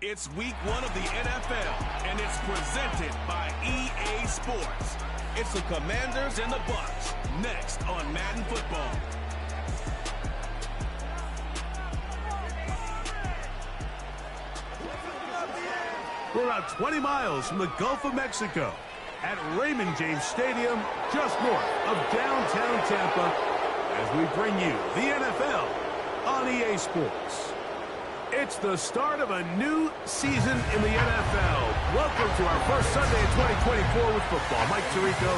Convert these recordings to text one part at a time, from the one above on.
It's week 1 of the NFL, and it's presented by EA Sports. It's the Commanders and the Bucs, next on Madden Football. We're about 20 miles from the Gulf of Mexico at Raymond James Stadium, just north of downtown Tampa, as we bring you the NFL on EA Sports. It's the start of a new season in the NFL. Welcome to our first Sunday in 2024 with football. Mike Tirico,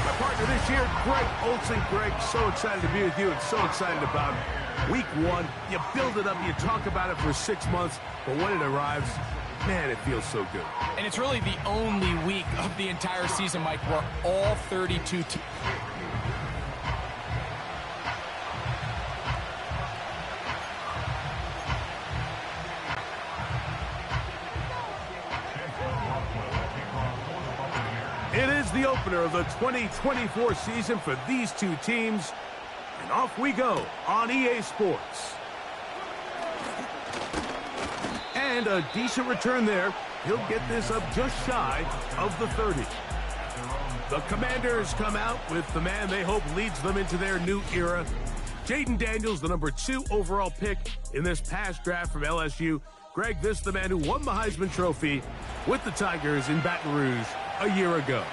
my partner this year, Greg Olsen. Greg, so excited to be with you and so excited about week 1. You build it up, you talk about it for 6 months, but when it arrives, man, it feels so good. And it's really the only week of the entire season, Mike, where all 32 teams. It is the opener of the 2024 season for these two teams, and off we go on EA Sports. And a decent return there. He'll get this up just shy of the 30. The Commanders come out with the man they hope leads them into their new era. Jaden Daniels, the number 2 overall pick in this past draft from LSU. Greg, this is the man who won the Heisman Trophy with the Tigers in Baton Rouge a year ago.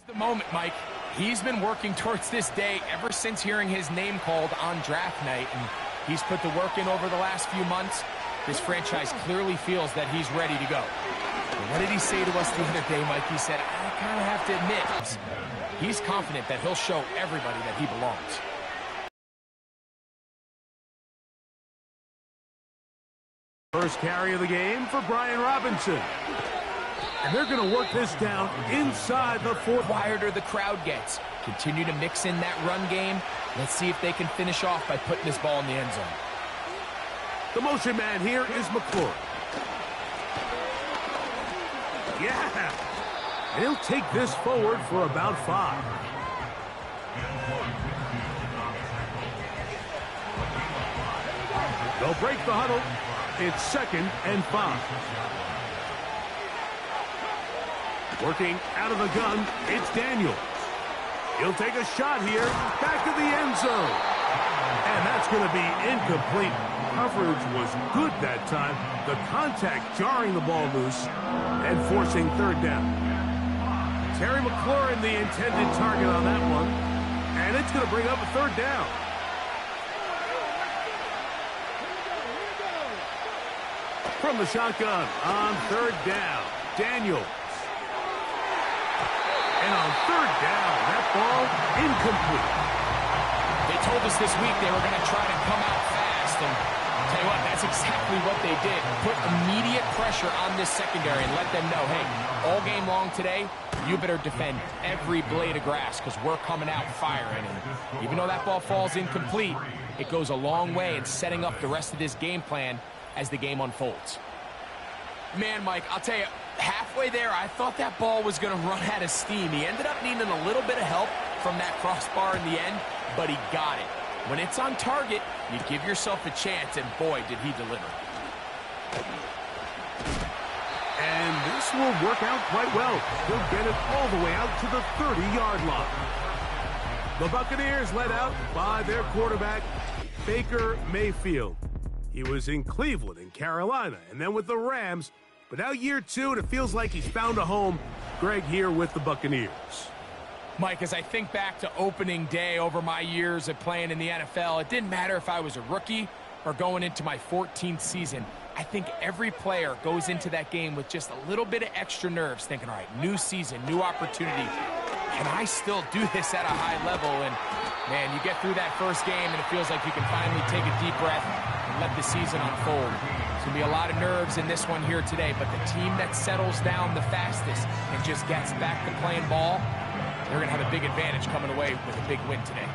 The moment, Mike. He's been working towards this day ever since hearing his name called on draft night, and he's put the work in over the last few months. This franchise clearly feels that he's ready to go. And what did he say to us the other day, Mike? He said, I kind of have to admit, he's confident that he'll show everybody that he belongs. First carry of the game for Brian Robinson. And they're going to work this down inside the 4. Quieter the crowd gets. Continue to mix in that run game. Let's see if they can finish off by putting this ball in the end zone. The motion man here is McClure. Yeah! And he'll take this forward for about 5. They'll break the huddle. It's 2nd and 5. Working out of the gun, it's Daniels. He'll take a shot here, back to the end zone. And that's going to be incomplete. Coverage was good that time. The contact jarring the ball loose and forcing 3rd down. Terry McLaurin, the intended target on that one. And it's going to bring up a 3rd down. From the shotgun on 3rd down, Daniels. And on 3rd down, that ball incomplete. They told us this week they were going to try to come out fast, and I'll tell you what, that's exactly what they did. Put immediate pressure on this secondary and let them know, hey, all game long today, you better defend every blade of grass because we're coming out firing. And even though that ball falls incomplete, it goes a long way in setting up the rest of this game plan as the game unfolds. Man, Mike, I'll tell you, halfway there, I thought that ball was going to run out of steam. He ended up needing a little bit of help from that crossbar in the end, but he got it. When it's on target, you give yourself a chance, and boy, did he deliver. And this will work out quite well. He'll get it all the way out to the 30-yard line. The Buccaneers led out by their quarterback, Baker Mayfield. He was in Cleveland and Carolina, and then with the Rams. But now year 2, and it feels like he's found a home. Greg here with the Buccaneers. Mike, as I think back to opening day over my years of playing in the NFL, it didn't matter if I was a rookie or going into my 14th season. I think every player goes into that game with just a little bit of extra nerves, thinking, all right, new season, new opportunity. Can I still do this at a high level? And, man, you get through that first game, and it feels like you can finally take a deep breath and let the season unfold. It's going to be a lot of nerves in this one here today, but the team that settles down the fastest and just gets back to playing ball, they're going to have a big advantage coming away with a big win today.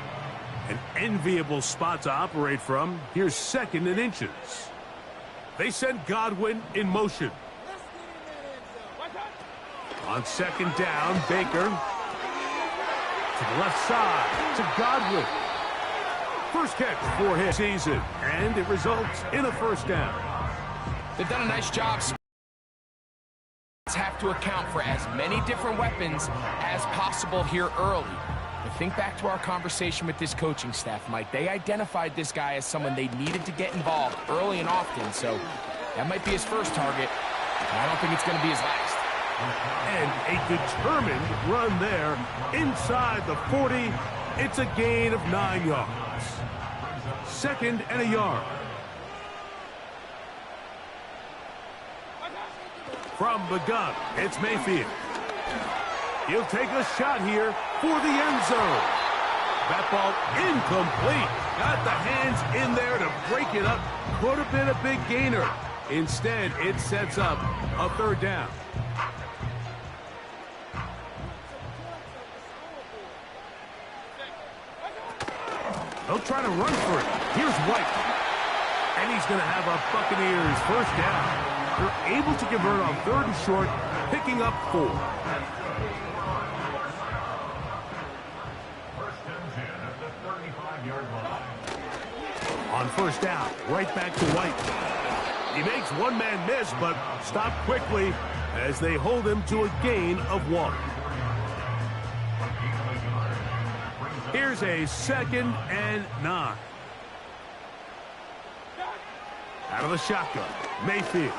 An enviable spot to operate from. Here's 2nd and inches. They send Godwin in motion. On second down, Baker to the left side to Godwin. First catch for his season, and it results in a first down. They've done a nice job. Have to account for as many different weapons as possible here early. But think back to our conversation with this coaching staff, Mike. They identified this guy as someone they needed to get involved early and often, so that might be his first target, and I don't think it's going to be his last. And a determined run there inside the 40. It's a gain of 9 yards. Second and a yard. From the gun, it's Mayfield. He'll take a shot here for the end zone. That ball incomplete. Got the hands in there to break it up. Could have been a big gainer. Instead, it sets up a third down. They'll try to run for it. Here's White. And he's going to have a Buccaneers first down. They're able to convert on third and short, picking up 4. On first down, right back to White. He makes one man miss, but stopped quickly as they hold him to a gain of 1. Here's a second and 9. Out of the shotgun, Mayfield.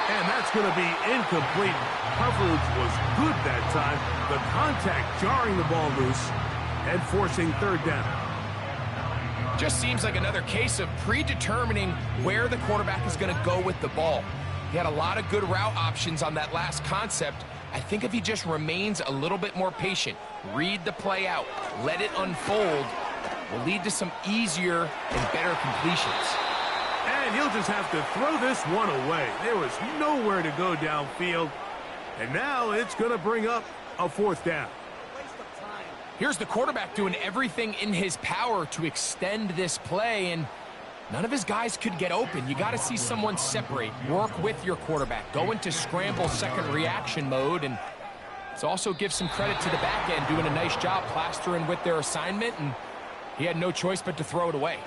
And that's going to be incomplete. Coverage was good that time. The contact jarring the ball loose and forcing third down. Just seems like another case of predetermining where the quarterback is going to go with the ball. He had a lot of good route options on that last concept. I think if he just remains a little bit more patient, read the play out, let it unfold, will lead to some easier and better completions. And he'll just have to throw this one away. There was nowhere to go downfield. And now it's going to bring up a fourth down. Here's the quarterback doing everything in his power to extend this play, and none of his guys could get open. You got to see someone separate, work with your quarterback, go into scramble second reaction mode, and it's also give some credit to the back end doing a nice job plastering with their assignment, and he had no choice but to throw it away.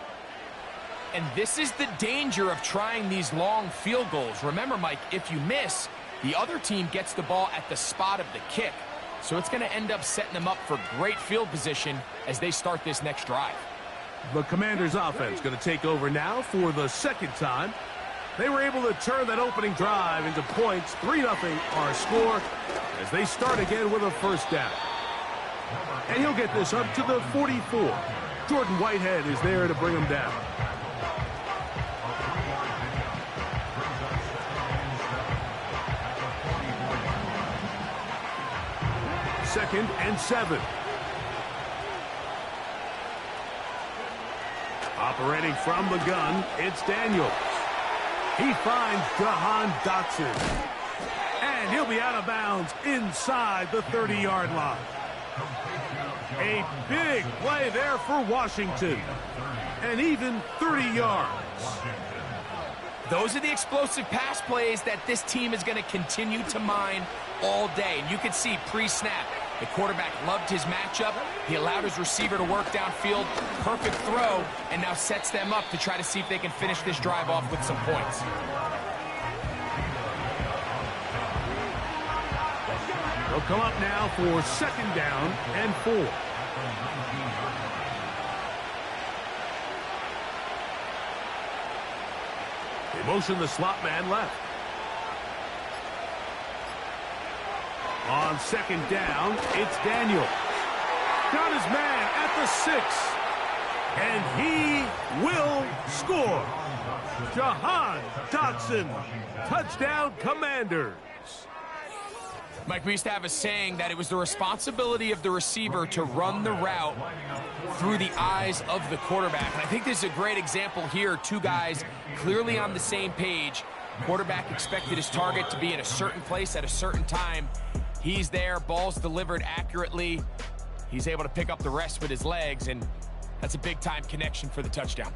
And this is the danger of trying these long field goals. Remember, Mike, if you miss, the other team gets the ball at the spot of the kick. So it's going to end up setting them up for great field position as they start this next drive. The Commanders' offense going to take over now for the second time. They were able to turn that opening drive into points. 3-0 our score as they start again with a first down. And he'll get this up to the 44. Jordan Whitehead is there to bring him down. Second and 7. Operating from the gun, it's Daniels. He finds Jahan Dotson. And he'll be out of bounds inside the 30-yard line. A big play there for Washington. And even 30 yards. Those are the explosive pass plays that this team is going to continue to mine all day. And you can see pre-snap, the quarterback loved his matchup. He allowed his receiver to work downfield. Perfect throw, and now sets them up to try to see if they can finish this drive off with some points. They'll come up now for second down and 4. They motion the slot man left. On second down, it's Daniel. Got his man at the 6. And he will score. Jahan Dotson. Touchdown, Commanders. Mike, we used to have a saying that it was the responsibility of the receiver to run the route through the eyes of the quarterback. And I think this is a great example here. Two guys clearly on the same page. Quarterback expected his target to be in a certain place at a certain time. He's there, ball's delivered accurately. He's able to pick up the rest with his legs, and that's a big-time connection for the touchdown.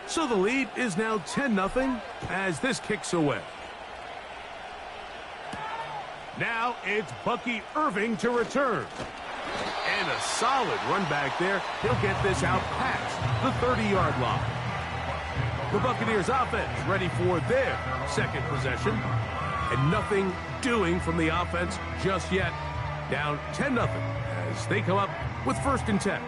So the lead is now 10-0 as this kicks away. Now it's Bucky Irving to return. And a solid run back there. He'll get this out past the 30-yard line. The Buccaneers offense ready for their second possession. And nothing doing from the offense just yet. Down 10-0 as they come up with 1st and 10.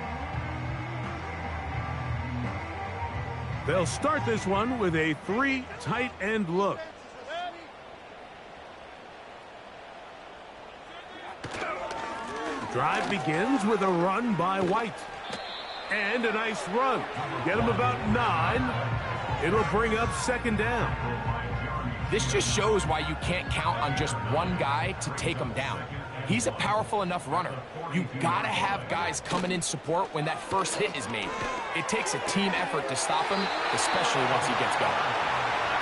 They'll start this one with a 3 tight end look. Drive begins with a run by White. And a nice run. Get him about 9. It'll bring up 2nd down. This just shows why you can't count on just one guy to take him down. He's a powerful enough runner. You gotta have guys coming in support when that first hit is made. It takes a team effort to stop him, especially once he gets going.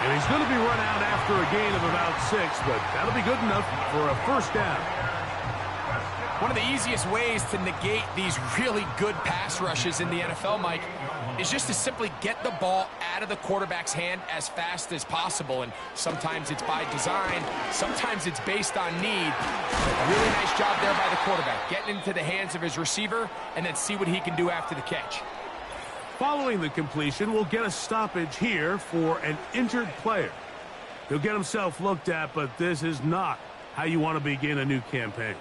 And he's going to be run out after a gain of about 6, but that'll be good enough for a 1st down. One of the easiest ways to negate these really good pass rushes in the NFL, Mike, is just to simply get the ball out of the quarterback's hand as fast as possible. And sometimes it's by design, sometimes it's based on need. But really nice job there by the quarterback, getting into the hands of his receiver and then see what he can do after the catch. Following the completion, we'll get a stoppage here for an injured player. He'll get himself looked at, but this is not how you want to begin a new campaign.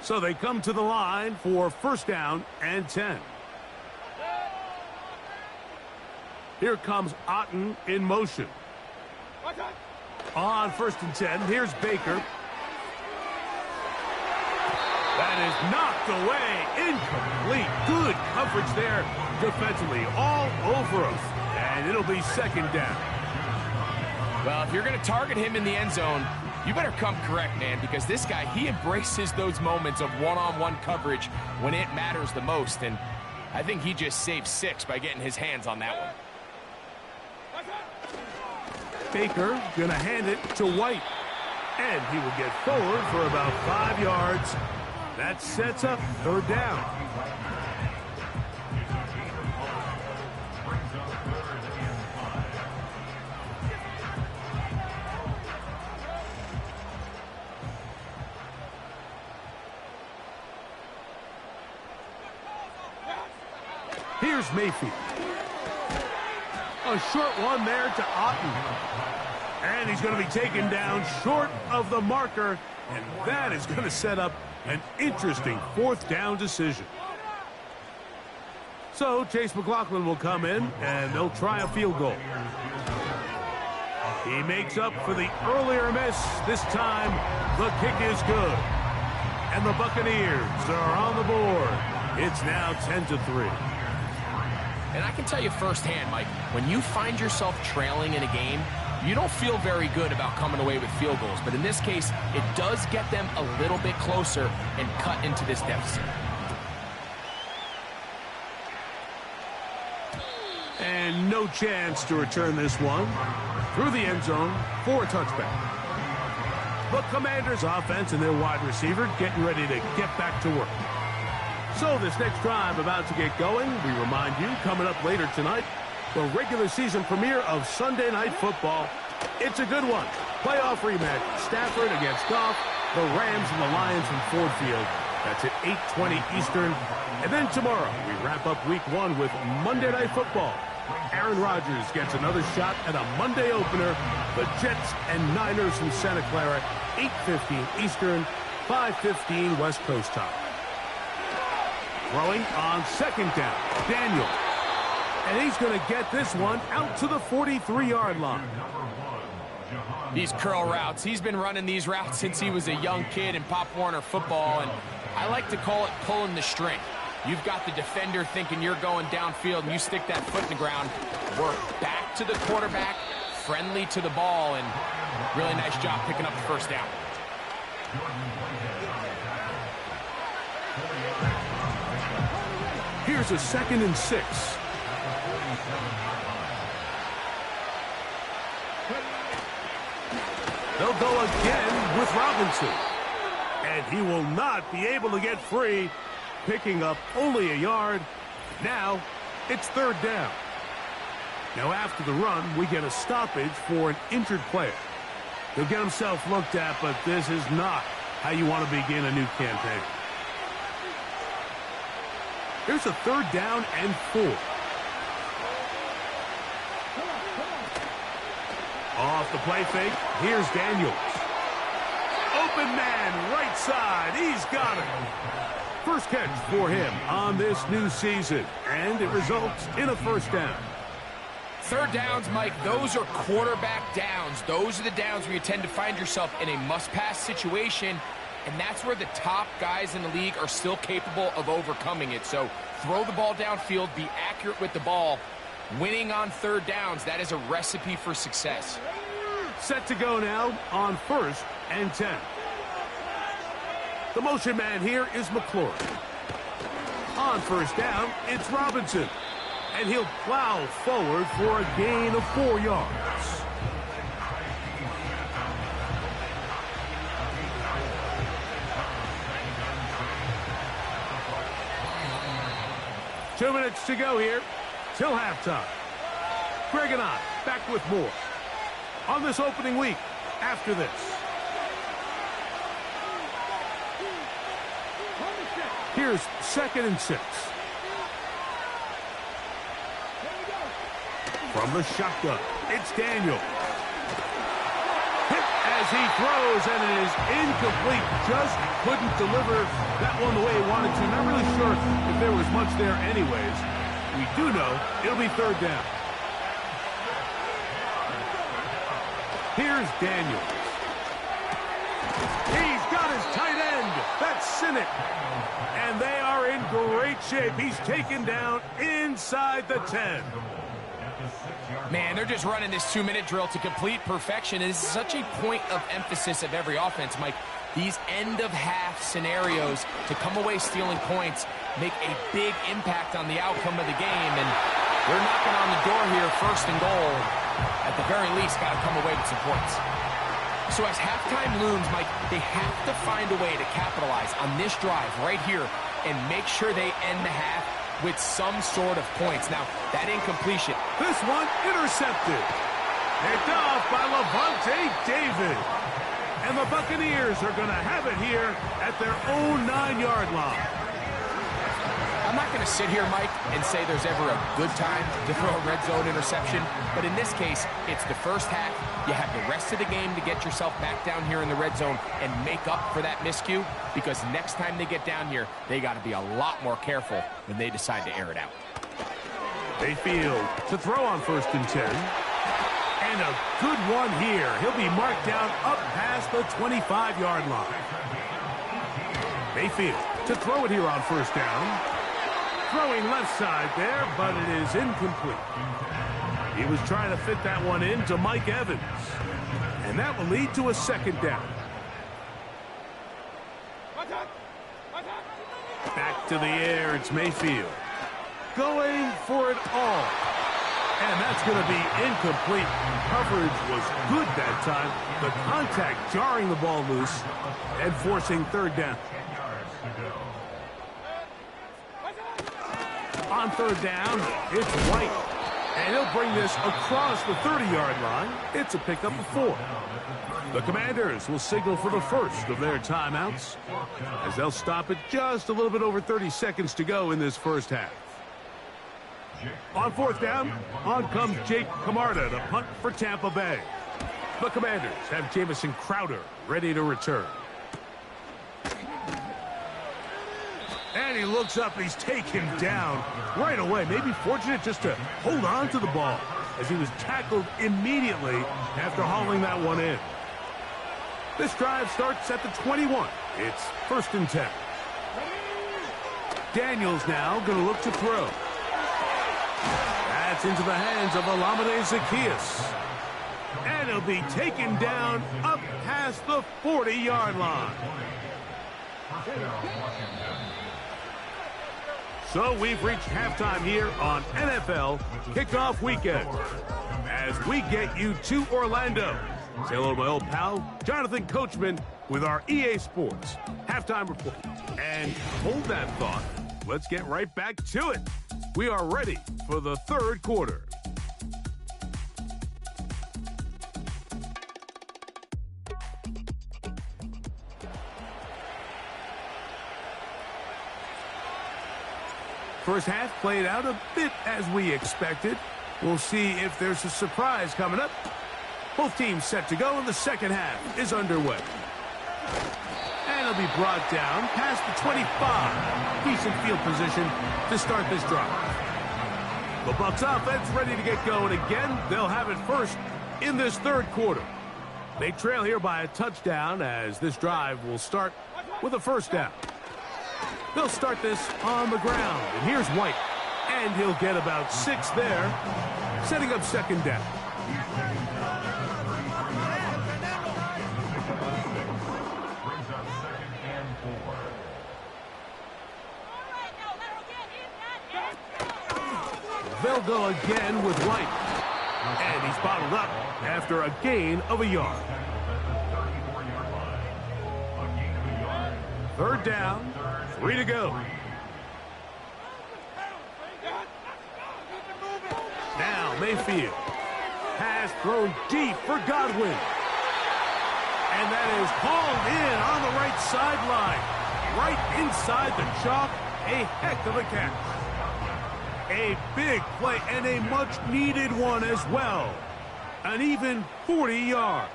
So they come to the line for 1st down and 10. Here comes Otten in motion. On 1st and 10, here's Baker. That is knocked away. Incomplete. Good coverage there defensively. All over us. And it'll be 2nd down. Well, if you're going to target him in the end zone, you better come correct, man, because this guy, he embraces those moments of one-on-one coverage when it matters the most. And I think he just saved 6 by getting his hands on that one. Baker going to hand it to White. And he will get forward for about 5 yards. That sets up 3rd down. Here's Mayfield. A short one there to Otten. And he's going to be taken down short of the marker. And that is going to set up an interesting 4th down decision. So Chase McLaughlin will come in, and they'll try a field goal. He makes up for the earlier miss. This time, the kick is good. And the Buccaneers are on the board. It's now 10-3. And I can tell you firsthand, Mike, when you find yourself trailing in a game, you don't feel very good about coming away with field goals. But in this case, it does get them a little bit closer and cut into this deficit. And no chance to return this one through the end zone for a touchback. The Commanders' offense and their wide receiver getting ready to get back to work. So this next drive about to get going, we remind you, coming up later tonight, the regular season premiere of Sunday Night Football. It's a good one. Playoff rematch, Stafford against Goff, the Rams and the Lions from Ford Field. That's at 8:20 Eastern. And then tomorrow, we wrap up week 1 with Monday Night Football. Aaron Rodgers gets another shot at a Monday opener. The Jets and Niners from Santa Clara, 8:15 Eastern, 5:15 West Coast time. Throwing on 2nd down, Daniel. And he's going to get this one out to the 43-yard line. These curl routes, he's been running these routes since he was a young kid in Pop Warner football, and I like to call it pulling the string. You've got the defender thinking you're going downfield, and you stick that foot in the ground, work back to the quarterback, friendly to the ball, and really nice job picking up the 1st down. Here's a 2nd and 6. They'll go again with Robinson. And he will not be able to get free, picking up only a yard. Now, It's third down. Now after the run, we get a stoppage for an injured player. He'll get himself looked at, but this is not how you want to begin a new campaign. Here's a third down and 4. Off the play fake, here's Daniels. Open man, right side, he's got it. First catch for him on this new season, and it results in a first down. Third downs, Mike, those are quarterback downs. Those are the downs where you tend to find yourself in a must-pass situation, and that's where the top guys in the league are still capable of overcoming it. So throw the ball downfield, be accurate with the ball. Winning on third downs, that is a recipe for success. Set to go now on 1st and 10. The motion man here is McClure. On first down, it's Robinson. And he'll plow forward for a gain of 4 yards. Two minutes to go here till halftime. Greg and I back with more on this opening week after this. Here's 2nd and 6. From the shotgun, it's Daniel. Hit as he throws, and it is incomplete. Just couldn't deliver that one the way he wanted to. Not really sure if there was much there anyways. We do know it'll be third down. Here's Daniels. He's got his tight end. That's Sinnott. And they are in great shape. He's taken down inside the 10. Man, they're just running this 2-minute drill to complete perfection. And this is such a point of emphasis of every offense, Mike. These end-of-half scenarios to come away stealing points make a big impact on the outcome of the game. And they're knocking on the door here, 1st and goal. At the very least, got to come away with some points. So as halftime looms, Mike, they have to find a way to capitalize on this drive right here and make sure they end the half with some sort of points. Now, that incompletion. This one intercepted. Picked off by Levante David. And the Buccaneers are going to have it here at their own 9-yard line. I'm not going to sit here, Mike, and say there's ever a good time to throw a red zone interception. But in this case, it's the first half. You have the rest of the game to get yourself back down here in the red zone and make up for that miscue, because next time they get down here, they got to be a lot more careful when they decide to air it out. Mayfield to throw on 1st and 10. And a good one here. He'll be marked down up past the 25-yard line. Mayfield to throw it here on 1st down. Throwing left side there, but it is incomplete. He was trying to fit that one in to Mike Evans. And that will lead to a 2nd down. Back to the air, it's Mayfield. Going for it all. And that's going to be incomplete. Coverage was good that time. The contact jarring the ball loose and forcing 3rd down. On 3rd down, it's White. And he'll bring this across the 30-yard line. It's a pickup of 4. The Commanders will signal for the first of their timeouts as they'll stop it just a little bit over 30 seconds to go in this first half. On 4th down, on comes Jake Camarda to punt for Tampa Bay. The Commanders have Jamison Crowder ready to return. And he looks up, he's taken down right away. Maybe fortunate just to hold on to the ball as he was tackled immediately after hauling that one in. This drive starts at the 21. It's 1st and 10. Daniels now going to look to throw. That's into the hands of Olamide Zaccheaus. And he'll be taken down up past the 40-yard line. So we've reached halftime here on NFL Kickoff Weekend as we get you to Orlando. Say hello to my old pal, Jonathan Coachman, with our EA Sports Halftime Report. And hold that thought. Let's get right back to it We are ready for the third quarter. First half played out a bit as we expected. We'll see if there's a surprise coming up. Both teams set to go, and the second half is underway. And it'll be brought down past the 25. Decent field position to start this drive. The Bucs offense ready to get going again. They'll have it first in this third quarter. They trail here by a touchdown as this drive will start with a first down. They'll start this on the ground, and here's White. And he'll get about 6 there, setting up second down. They'll go again with White. And he's bottled up after a gain of a yard. Third down, 3 to go. Now Mayfield has thrown deep for Godwin. And that is hauled in on the right sideline. Right inside the chalk. A heck of a catch. A big play and a much-needed one as well. An even 40 yards.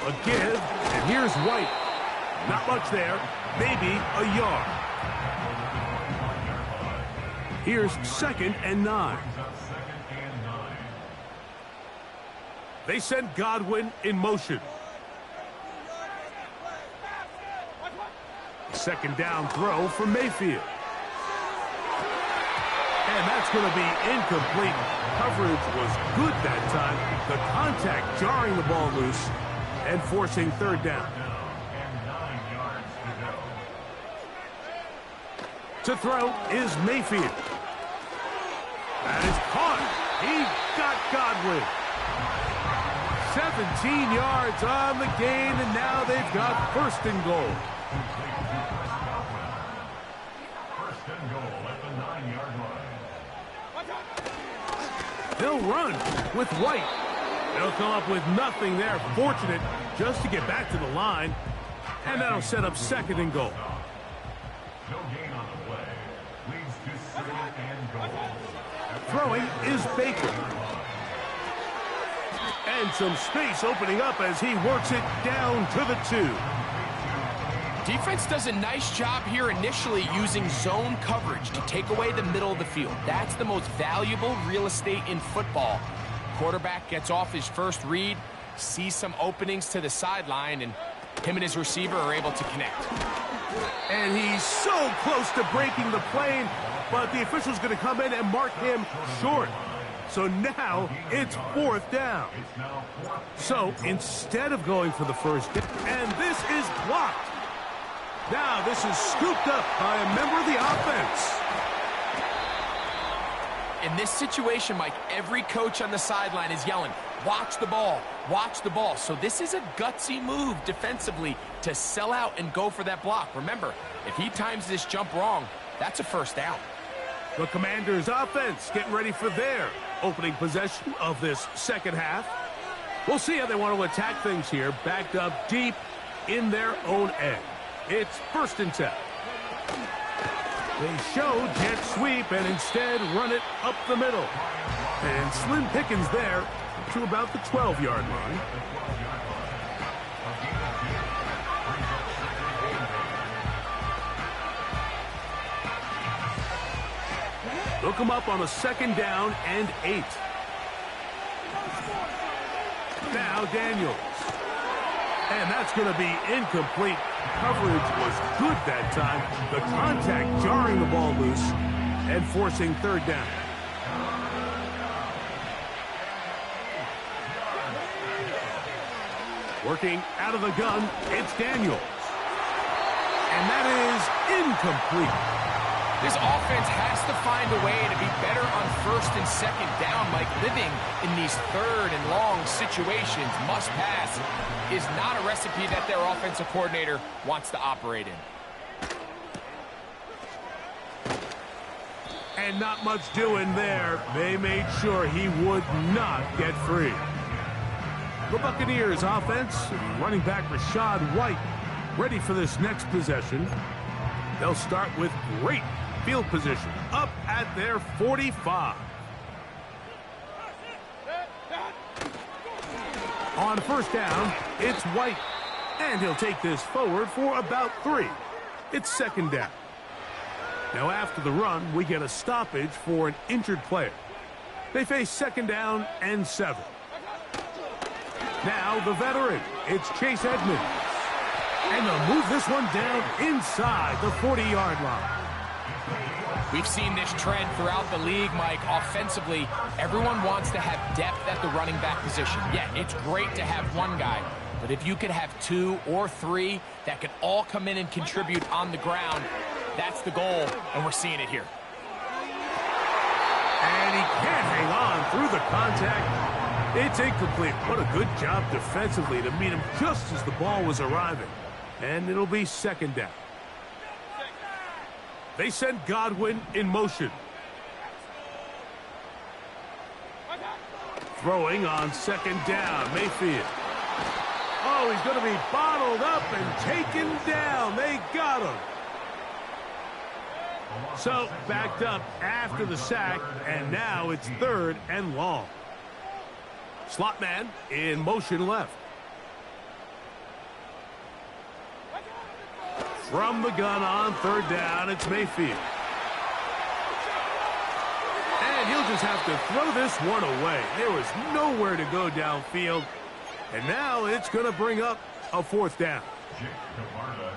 A give, and here's White. Not much there, maybe a yard. Here's 2nd and 9. They send Godwin in motion. Second down throw for Mayfield. And that's going to be incomplete. Coverage was good that time. The contact jarring the ball loose and forcing third down. To throw is Mayfield. That is caught. He got Godwin. 17 yards on the gain, and now they've got first and goal. First and goal at the 9-yard line. They'll run with White. They'll come up with nothing there. Fortunate just to get back to the line, and that'll set up second and goal. No gain on the play. Leads to second and goal. Throwing is Baker. And some space opening up as he works it down to the 2. Defense does a nice job here initially using zone coverage to take away the middle of the field. That's the most valuable real estate in football. Quarterback gets off his first read, sees some openings to the sideline, and him and his receiver are able to connect. And he's so close to breaking the plane, but the official's going to come in and mark him short. So now it's 4th down. So instead of going for the first down, and this is blocked. Now this is scooped up by a member of the offense. In this situation, Mike, every coach on the sideline is yelling, watch the ball, watch the ball. So this is a gutsy move defensively to sell out and go for that block. Remember, if he times this jump wrong, that's a first down. The Commanders' offense getting ready for their opening possession of this second half. We'll see how they want to attack things here, backed up deep in their own end. It's 1st and 10. They show jet sweep and instead run it up the middle. And slim pickings there to about the 12-yard line. They'll come up on a 2nd down and 8. Now Daniels. And that's going to be incomplete. Coverage was good that time. The contact jarring the ball loose and forcing third down. Working out of the gun, it's Daniels. And that is incomplete. This offense has to find a way to be better on 1st and 2nd down. Like living in these 3rd and long situations, must pass, is not a recipe that their offensive coordinator wants to operate in. And not much doing there. They made sure he would not get free. The Buccaneers offense, running back Rachaad White, ready for this next possession. They'll start with great field position up at their 45. On first down, it's White. And he'll take this forward for about 3. It's second down. Now after the run, we get a stoppage for an injured player. They face second down and 7. Now the veteran, it's Chase Edmonds. And they'll move this one down inside the 40-yard line. We've seen this trend throughout the league, Mike. Offensively, everyone wants to have depth at the running back position. Yeah, it's great to have one guy, but if you could have 2 or 3 that could all come in and contribute on the ground, that's the goal, and we're seeing it here. And he can't hang on through the contact. It's incomplete. What a good job defensively to meet him just as the ball was arriving. And it'll be second down. They send Godwin in motion. Throwing on second down, Mayfield. Oh, he's going to be bottled up and taken down. They got him. So, backed up after the sack, and now it's third and long. Slot man in motion left. From the gun on third down, it's Mayfield. And he'll just have to throw this one away. There was nowhere to go downfield. And now it's going to bring up a fourth down.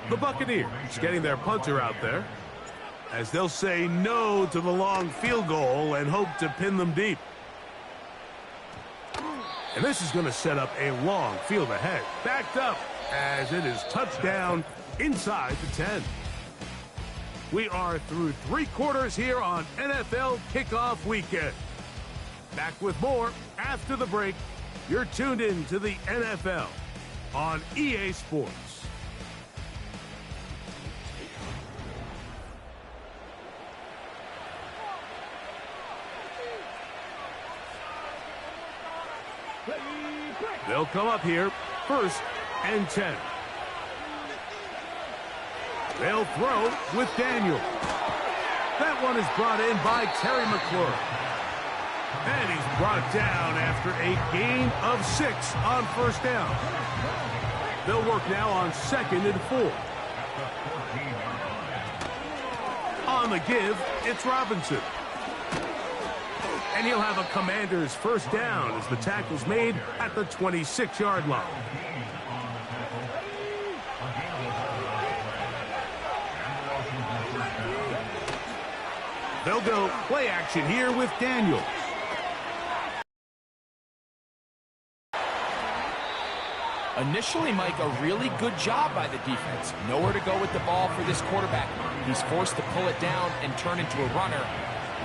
The Buccaneers getting their punter out there, as they'll say no to the long field goal and hope to pin them deep. And this is going to set up a long field ahead. Backed up as it is touchdown inside the 10. We are through 3 quarters here on NFL Kickoff Weekend. Back with more after the break. You're tuned in to the NFL on EA Sports. They'll come up here, first and 10. They'll throw with Daniel. That one is brought in by Terry McLaurin. And he's brought down after a gain of 6 on first down. They'll work now on second and 4. On the give, it's Robinson. And he'll have a Commander's first down as the tackle's made at the 26-yard line. They'll go play action here with Daniels. Initially, Mike, a really good job by the defense. Nowhere to go with the ball for this quarterback. He's forced to pull it down and turn into a runner.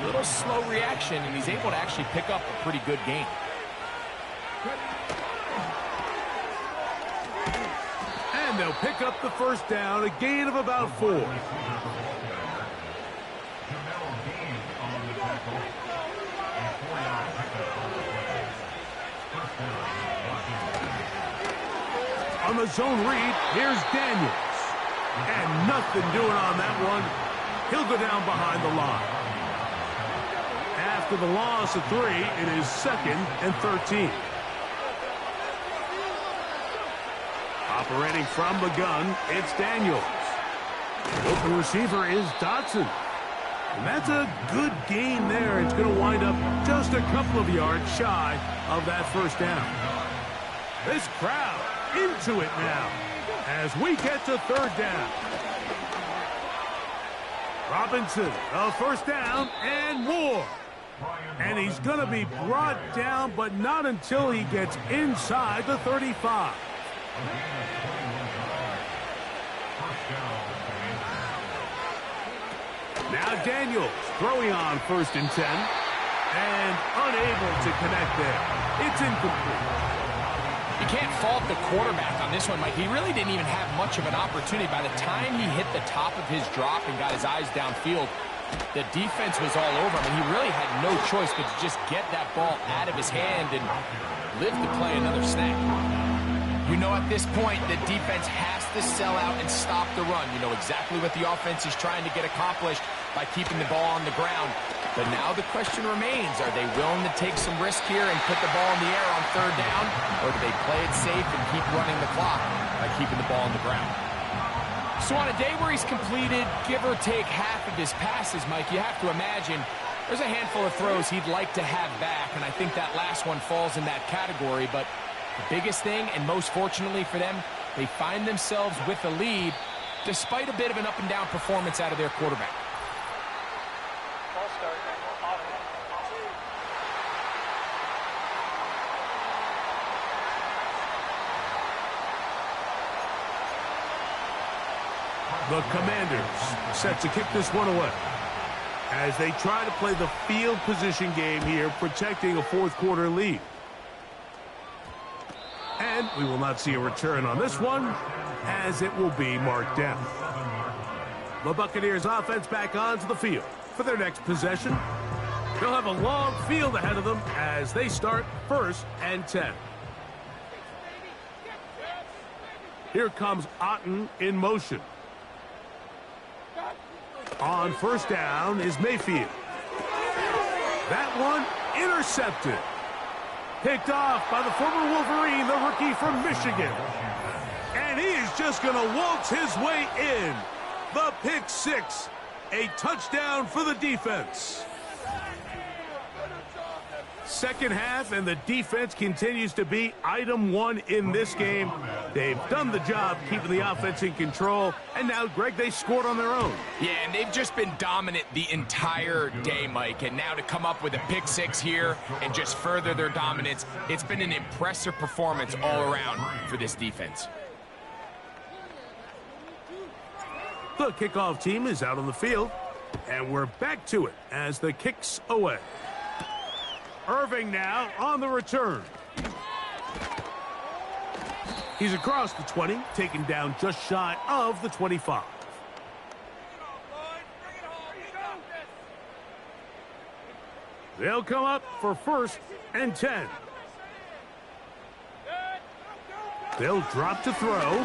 A little slow reaction, and he's able to actually pick up a pretty good gain. And they'll pick up the first down, a gain of about 4. On the zone read, here's Daniels. And nothing doing on that one. He'll go down behind the line. After the loss of 3, it is second and 13. Operating from the gun, it's Daniels. The open receiver is Dotson. And that's a good gain there. It's going to wind up just a couple of yards shy of that first down. This crowd into it now as we get to third down. Robinson, a first down and more. And he's going to be brought down, but not until he gets inside the 35. Now Daniels throwing on first and 10 and unable to connect there. It's incomplete. You can't fault the quarterback on this one, Mike. He really didn't even have much of an opportunity. By the time he hit the top of his drop and got his eyes downfield, The defense was all over him, and he really had no choice but to just get that ball out of his hand and live to play another snap. You know, at this point, the defense has to sell out and stop the run. You know exactly what the offense is trying to get accomplished by keeping the ball on the ground. But now the question remains, are they willing to take some risk here and put the ball in the air on third down, or do they play it safe and keep running the clock by keeping the ball on the ground? So on a day where he's completed, give or take, half of his passes, Mike, you have to imagine there's a handful of throws he'd like to have back, and I think that last one falls in that category. But the biggest thing, and most fortunately for them, they find themselves with a lead despite a bit of an up-and-down performance out of their quarterback. The Commanders set to kick this one away as they try to play the field position game here, protecting a fourth-quarter lead. And we will not see a return on this one, as it will be marked down. The Buccaneers offense back onto the field for their next possession. They'll have a long field ahead of them as they start 1st and 10. Here comes Otten in motion. On 1st down is Mayfield. That one intercepted. Picked off by the former Wolverine, the rookie from Michigan. And he is just going to waltz his way in. The pick six. A touchdown for the defense. Second half, and the defense continues to be item one in this game. They've done the job keeping the offense in control, and now, Greg, they scored on their own. Yeah, and they've just been dominant the entire day, Mike, and now to come up with a pick six here and just further their dominance, it's been an impressive performance all around for this defense. The kickoff team is out on the field, and we're back to it as the kick's away. Irving now on the return. He's across the 20, taken down just shy of the 25. They'll come up for 1st and 10. They'll drop to throw.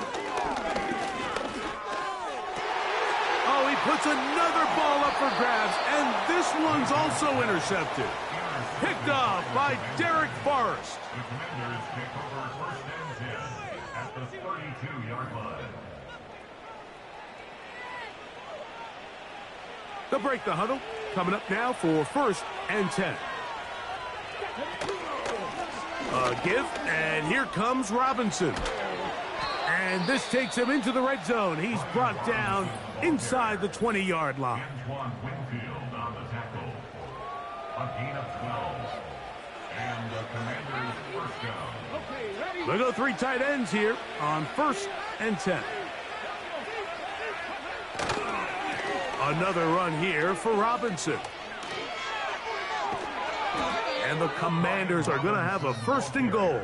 Oh, he puts another ball up for grabs, and this one's also intercepted. Picked off by Derek Forrest. The Commanders pick over 1st and 10 at the 32-yard line. They'll break the huddle. Coming up now for 1st and 10. A give, and here comes Robinson. And this takes him into the red zone. He's brought down inside the 20-yard line. Antoine Winfield on the tackle. A gain of 12. And the Commanders' 1st down. They'll go 3 tight ends here on 1st and 10. Another run here for Robinson. And the Commanders are going to have a 1st and goal.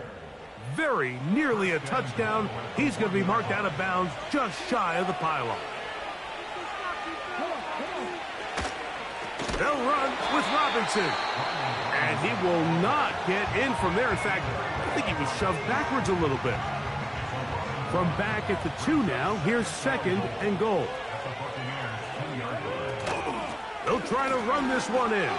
Very nearly a touchdown. He's going to be marked out of bounds just shy of the pylon. They'll run with Robinson. And he will not get in from there. In fact, I think he was shoved backwards a little bit. From back at the 2 now, here's 2nd and goal. They'll try to run this one in.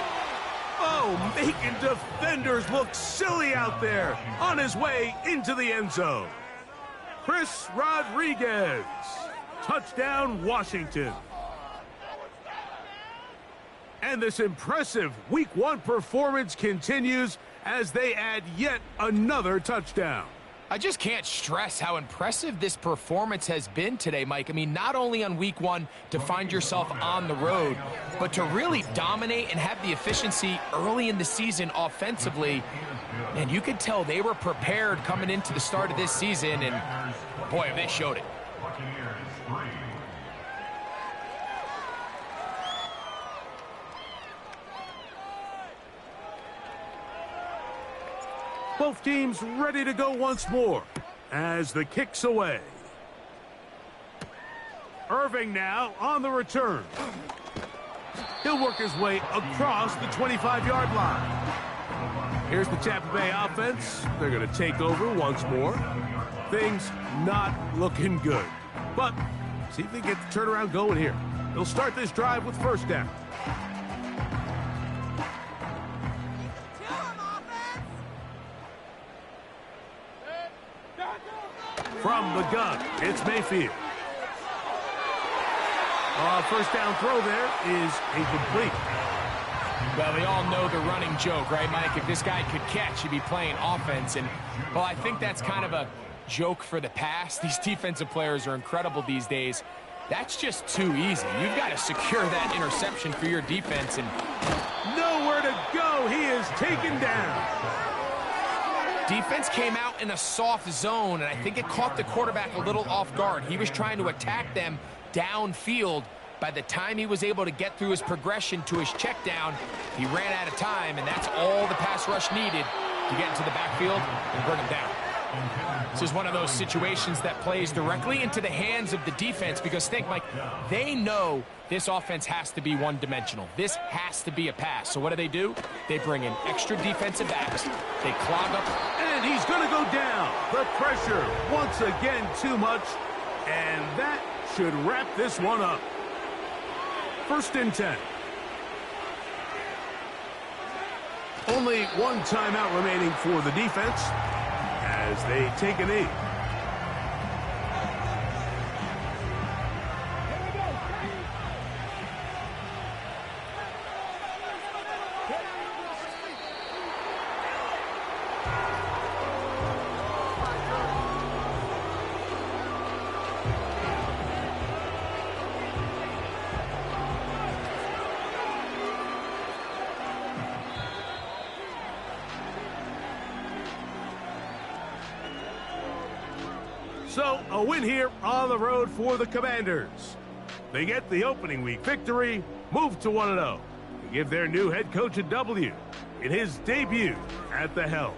Oh, making defenders look silly out there on his way into the end zone. Chris Rodriguez. Touchdown, Washington. And this impressive Week 1 performance continues as they add yet another touchdown. I just can't stress how impressive this performance has been today, Mike. I mean, not only on Week 1 to find yourself on the road, but to really dominate and have the efficiency early in the season offensively. And you could tell they were prepared coming into the start of this season, and boy, they showed it. Both teams ready to go once more as the kick's away. Irving now on the return. He'll work his way across the 25-yard line. Here's the Tampa Bay offense. They're going to take over once more. Things not looking good. But see if they get the turnaround going here. They'll start this drive with first down. From the gun, it's Mayfield. First down throw there is incomplete. Well, we all know the running joke, right, Mike? If this guy could catch, he'd be playing offense. And, well, I think that's kind of a joke for the past. These defensive players are incredible these days. That's just too easy. You've got to secure that interception for your defense. And nowhere to go. He is taken down. Defense came out in a soft zone, and I think it caught the quarterback a little off guard. He was trying to attack them downfield. By the time he was able to get through his progression to his check down, he ran out of time, and that's all the pass rush needed to get into the backfield and bring him down. This is one of those situations that plays directly into the hands of the defense because think, Mike, they know this offense has to be one-dimensional. This has to be a pass. So what do? They bring in extra defensive backs. They clog up. And he's going to go down. The pressure once again too much, and that should wrap this one up. First and 10. Only one timeout remaining for the defense as they take a knee. So, a win here on the road for the Commanders. They get the opening week victory, move to 1-0, and give their new head coach a W in his debut at the helm.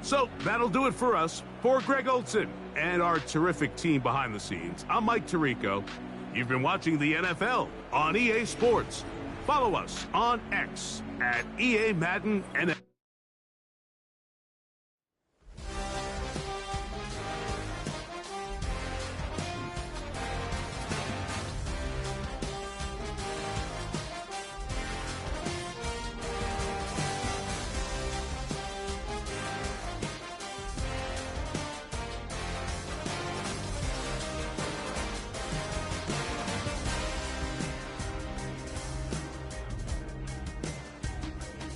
So, that'll do it for us. For Greg Olson and our terrific team behind the scenes, I'm Mike Tirico. You've been watching the NFL on EA Sports. Follow us on X at EA Madden NFL.